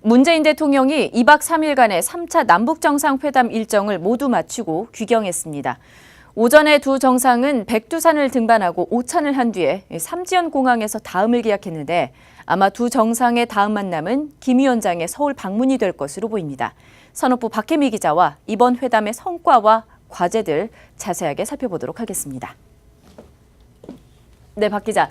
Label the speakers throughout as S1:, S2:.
S1: 문재인 대통령이 2박 3일간의 3차 남북정상회담 일정을 모두 마치고 귀경했습니다. 오전에 두 정상은 백두산을 등반하고 오찬을 한 뒤에 삼지연 공항에서 다음을 기약했는데 아마 두 정상의 다음 만남은 김 위원장의 서울 방문이 될 것으로 보입니다. 선업부 박혜미 기자와 이번 회담의 성과와 과제들 자세하게 살펴보도록 하겠습니다. 네, 박 기자.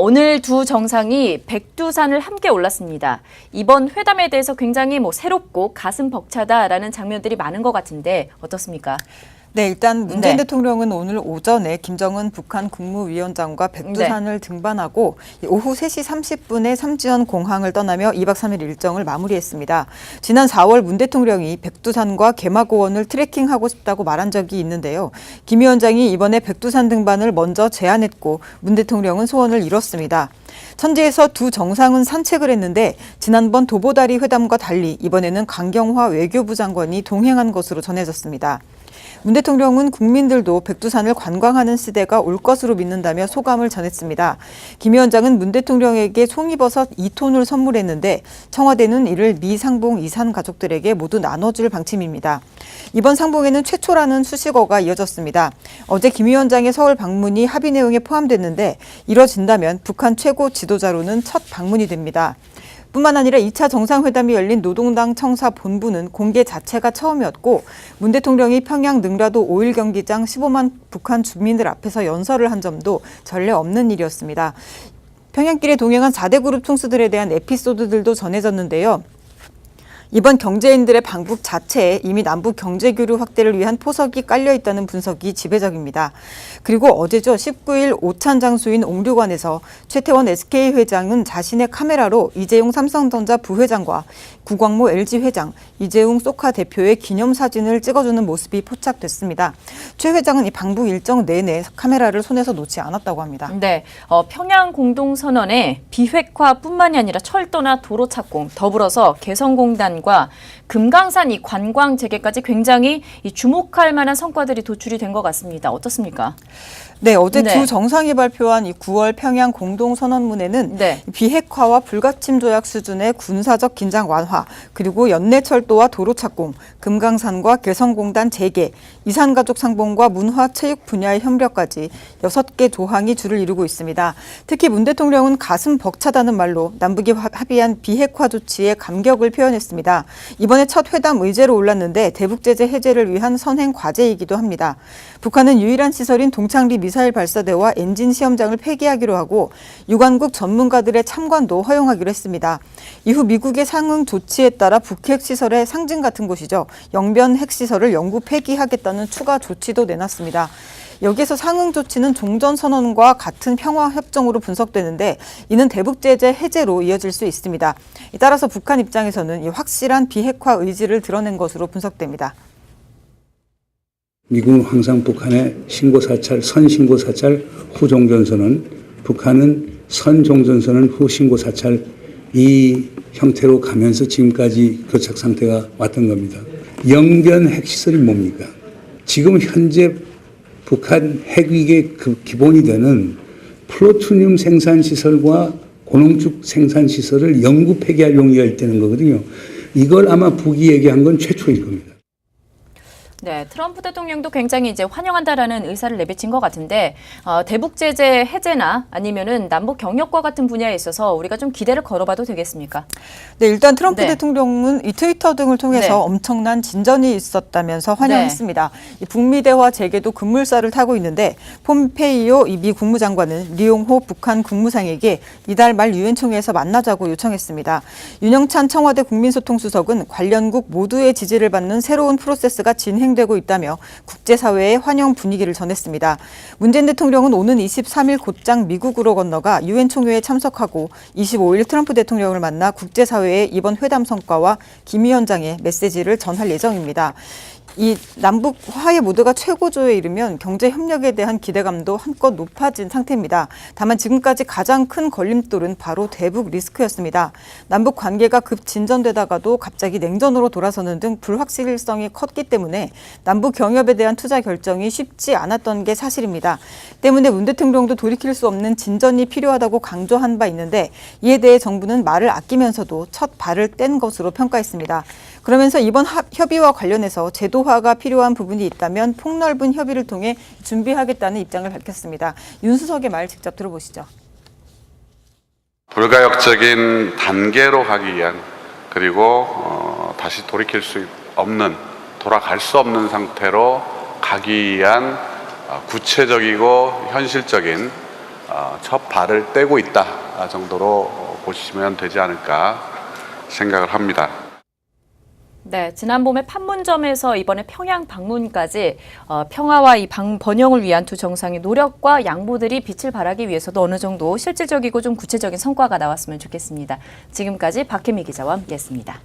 S1: 오늘 두 정상이 백두산을 함께 올랐습니다. 이번 회담에 대해서 굉장히 새롭고 가슴 벅차다라는 장면들이 많은 것 같은데 어떻습니까?
S2: 네, 일단 문재인 대통령은 오늘 오전에 김정은 북한 국무위원장과 백두산을 등반하고 오후 3시 30분에 삼지연 공항을 떠나며 2박 3일 일정을 마무리했습니다. 지난 4월 문 대통령이 백두산과 개마고원을 트레킹하고 싶다고 말한 적이 있는데요. 김 위원장이 이번에 백두산 등반을 먼저 제안했고 문 대통령은 소원을 이뤘습니다. 천지에서 두 정상은 산책을 했는데 지난번 도보다리 회담과 달리 이번에는 강경화 외교부 장관이 동행한 것으로 전해졌습니다. 문 대통령은 국민들도 백두산을 관광하는 시대가 올 것으로 믿는다며 소감을 전했습니다. 김 위원장은 문 대통령에게 송이버섯 2톤을 선물했는데 청와대는 이를 미 상봉 이산 가족들에게 모두 나눠줄 방침입니다. 이번 상봉에는 최초라는 수식어가 이어졌습니다. 어제 김 위원장의 서울 방문이 합의 내용에 포함됐는데 이뤄진다면 북한 최고 지도자로는 첫 방문이 됩니다. 뿐만 아니라 2차 정상회담이 열린 노동당 청사 본부는 공개 자체가 처음이었고 문 대통령이 평양 능라도 5일 경기장 15만 북한 주민들 앞에서 연설을 한 점도 전례 없는 일이었습니다. 평양길에 동행한 4대 그룹 총수들에 대한 에피소드들도 전해졌는데요. 이번 경제인들의 방북 자체에 이미 남북 경제교류 확대를 위한 포석이 깔려 있다는 분석이 지배적입니다. 그리고 어제죠. 19일 오찬 장소인 옥류관에서 최태원 SK 회장은 자신의 카메라로 이재용 삼성전자 부회장과 구광모 LG 회장, 이재용 소카 대표의 기념사진을 찍어주는 모습이 포착됐습니다. 최 회장은 이 방북 일정 내내 카메라를 손에서 놓지 않았다고 합니다.
S1: 네, 평양 공동선언에 비핵화뿐만이 아니라 철도나 도로 착공, 더불어서 개성공단과 금강산 이 관광 재개까지 굉장히 주목할 만한 성과들이 도출이 된 것 같습니다. 어떻습니까?
S2: 네, 어제 두 정상이 발표한 이 9월 평양 공동선언문에는 비핵화와 불가침 조약 수준의 군사적 긴장 완화, 그리고 연내철도와 도로 착공, 금강산과 개성공단 재개, 이산가족 상봉과 문화체육 분야의 협력까지 6개 조항이 줄을 이루고 있습니다. 특히 문 대통령은 가슴 벅차다는 말로 남북이 합의한 비핵화 조치에 감격을 표현했습니다. 이번에 첫 회담 의제로 올랐는데 대북 제재 해제를 위한 선행 과제이기도 합니다. 북한은 유일한 시설인 동창리 미사일 발사대와 엔진 시험장을 폐기하기로 하고 유관국 전문가들의 참관도 허용하기로 했습니다. 이후 미국의 상응 조치에 따라 북핵 시설의 상징 같은 곳이죠. 영변 핵시설을 영구 폐기하겠다는 추가 조치도 내놨습니다. 여기에서 상응 조치는 종전선언과 같은 평화협정으로 분석되는데 이는 대북제재 해제로 이어질 수 있습니다. 따라서 북한 입장에서는 확실한 비핵화 의지를 드러낸 것으로 분석됩니다.
S3: 미국은 항상 북한의 신고사찰, 선신고사찰, 후종전선언, 북한은 선종전선언, 후신고사찰 이 형태로 가면서 지금까지 교착 상태가 왔던 겁니다. 영변 핵시설이 뭡니까? 지금 현재 북한 핵위기의 그 기본이 되는 플루토늄 생산시설과 고농축 생산시설을 영구 폐기할 용의가 있다는 거거든요. 이걸 아마 북이 얘기한 건 최초일 겁니다.
S1: 네, 트럼프 대통령도 굉장히 환영한다라는 의사를 내비친 것 같은데 대북 제재 해제나 아니면은 남북 경협과 같은 분야에 있어서 우리가 좀 기대를 걸어봐도 되겠습니까?
S2: 네, 일단 트럼프 대통령은 이 트위터 등을 통해서 엄청난 진전이 있었다면서 환영했습니다. 이 북미 대화 재개도 급물살을 타고 있는데 폼페이오 미 국무장관은 리용호 북한 국무상에게 이달 말 유엔 총회에서 만나자고 요청했습니다. 윤영찬 청와대 국민소통수석은 관련국 모두의 지지를 받는 새로운 프로세스가 되고 있다며 국제사회의 환영 분위기를 전했습니다. 문재인 대통령은 오는 23일 곧장 미국으로 건너가 유엔 총회에 참석하고 25일 트럼프 대통령을 만나 국제사회의 이번 회담 성과와 김 위원장의 메시지를 전할 예정입니다. 이 남북 화해 모두가 최고조에 이르면 경제 협력에 대한 기대감도 한껏 높아진 상태입니다. 다만 지금까지 가장 큰 걸림돌은 바로 대북 리스크였습니다. 남북 관계가 급 진전되다가도 갑자기 냉전으로 돌아서는 등 불확실성이 컸기 때문에 남북 경협에 대한 투자 결정이 쉽지 않았던 게 사실입니다. 때문에 문 대통령도 돌이킬 수 없는 진전이 필요하다고 강조한 바 있는데 이에 대해 정부는 말을 아끼면서도 첫 발을 뗀 것으로 평가했습니다. 그러면서 이번 협의와 관련해서 제도화가 필요한 부분이 있다면 폭넓은 협의를 통해 준비하겠다는 입장을 밝혔습니다. 윤수석의 말 직접 들어보시죠.
S4: 불가역적인 단계로 가기 위한 그리고 다시 돌이킬 수 없는 돌아갈 수 없는 상태로 가기 위한 구체적이고 현실적인 첫 발을 떼고 있다 정도로 보시면 되지 않을까 생각을 합니다.
S1: 네, 지난 봄에 판문점에서 이번에 평양 방문까지 평화와 이 번영을 위한 두 정상의 노력과 양보들이 빛을 발하기 위해서도 어느 정도 실질적이고 좀 구체적인 성과가 나왔으면 좋겠습니다. 지금까지 박혜미 기자와 함께했습니다.